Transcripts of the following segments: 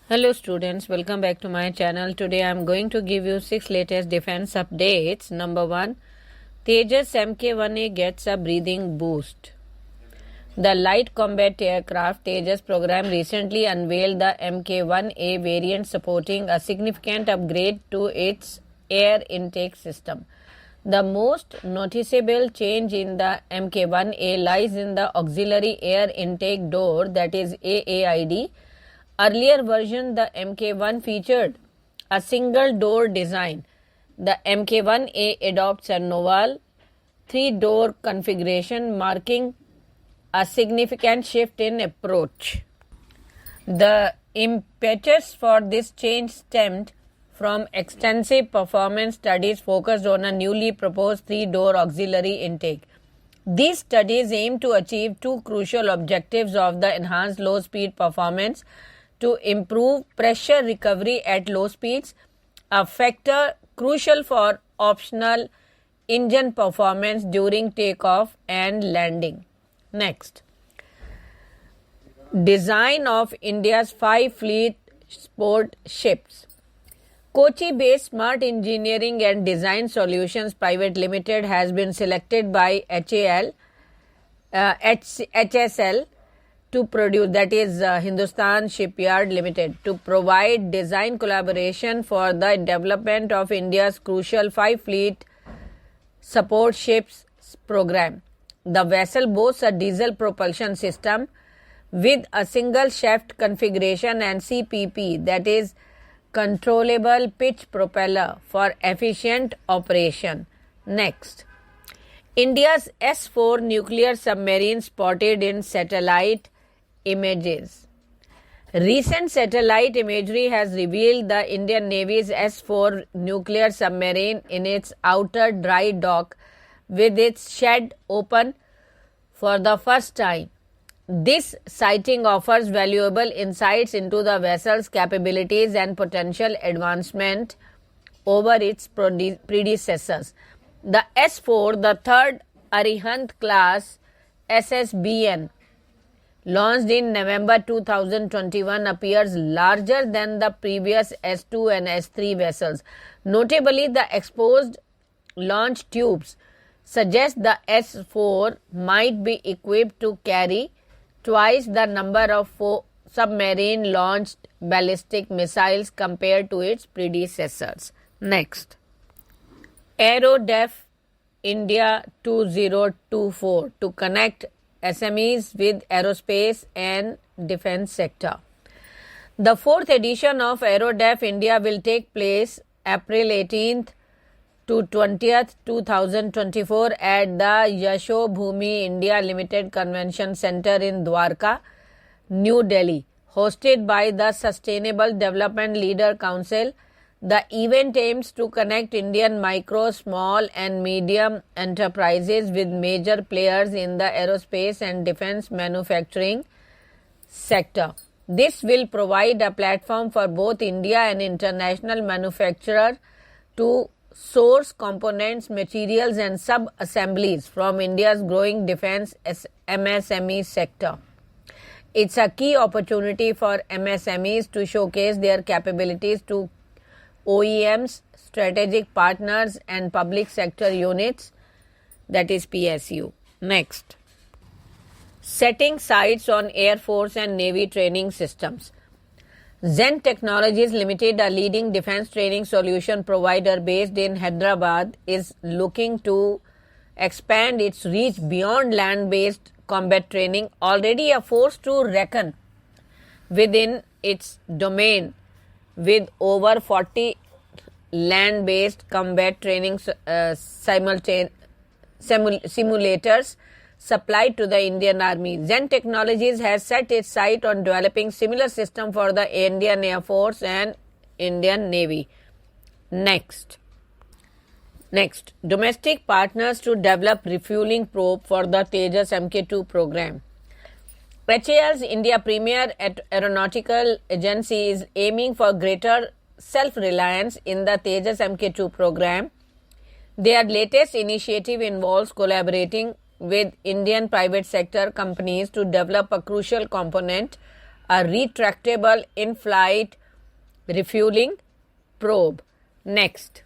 Hello students, welcome back to my channel. Today I am going to give you 6 latest defense updates. Number 1, Tejas Mk1A gets a breathing boost. The light combat aircraft Tejas program recently unveiled the Mk1A variant supporting a significant upgrade to its air intake system. The most noticeable change in the Mk1A lies in the auxiliary air intake door, that is AAID. Earlier version, the Mk1 featured a single door design. The Mk1A adopts a novel 3-door configuration, marking a significant shift in approach. The impetus for this change stemmed from extensive performance studies focused on a newly proposed 3-door auxiliary intake. These studies aim to achieve two crucial objectives of the enhanced low-speed performance: to improve pressure recovery at low speeds, a factor crucial for optional engine performance during takeoff and landing. Next, design of India's 5 fleet sport ships. Kochi-based Smart Engineering and Design Solutions Private Limited has been selected by HSL to produce, that is Hindustan Shipyard Limited, to provide design collaboration for the development of India's crucial 5 fleet support ships program. The vessel boasts a diesel propulsion system with a single shaft configuration and CPP, that is controllable pitch propeller, for efficient operation. Next, India's S4 nuclear submarine spotted in satellite images. Recent satellite imagery has revealed the Indian Navy's S4 nuclear submarine in its outer dry dock with its shed open for the first time. This sighting offers valuable insights into the vessel's capabilities and potential advancement over its predecessors. The S4, the third Arihant class SSBN, launched in November 2021, appears larger than the previous S2 and S3 vessels. Notably, the exposed launch tubes suggest the S4 might be equipped to carry twice the number of submarine-launched ballistic missiles compared to its predecessors. Next, AeroDef India 2024 to connect SMEs with aerospace and defense sector. The 4th edition of AeroDef India will take place April 18th to 20th, 2024 at the Yashobhoomi India Limited Convention Center in Dwarka, New Delhi. Hosted by the Sustainable Development Leader Council, the event aims to connect Indian micro, small and medium enterprises with major players in the aerospace and defense manufacturing sector. This will provide a platform for both India and international manufacturers to source components, materials and sub-assemblies from India's growing defense MSME sector. It's a key opportunity for MSMEs to showcase their capabilities to OEMs, strategic partners and public sector units, that is PSU. Next, setting sights on Air Force and Navy training systems. Zen Technologies Limited, a leading defense training solution provider based in Hyderabad, is looking to expand its reach beyond land-based combat training, already a force to reckon within its domain, with over 40 land-based combat training simulators supplied to the Indian Army. Zen Technologies has set its sight on developing similar system for the Indian Air Force and Indian Navy. Next, domestic partners to develop refueling probe for the Tejas Mk2 program. HAL's India Premier Aeronautical Agency is aiming for greater self-reliance in the Tejas Mk2 program. Their latest initiative involves collaborating with Indian private sector companies to develop a crucial component, a retractable in-flight refueling probe. Next,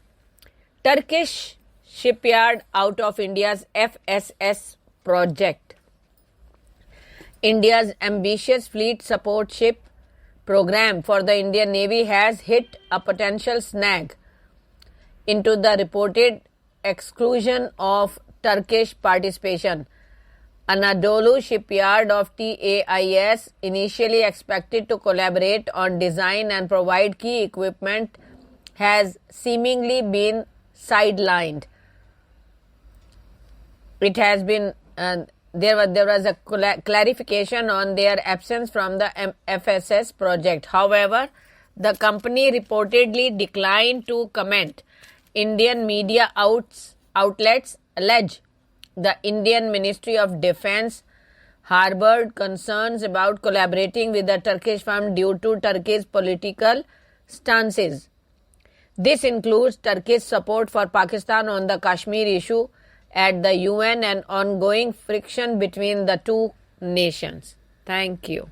Turkish shipyard out of India's FSS project. India's ambitious fleet support ship program for the Indian Navy has hit a potential snag into the reported exclusion of Turkish participation. Anadolu Shipyard of TAIS, initially expected to collaborate on design and provide key equipment, has seemingly been sidelined. It has been there was a clarification on their absence from the FSS project. However, the company reportedly declined to comment. Indian media outlets allege the Indian Ministry of Defense harbored concerns about collaborating with the Turkish firm due to Turkey's political stances. This includes Turkey's support for Pakistan on the Kashmir issue at the UN and ongoing friction between the two nations. Thank you.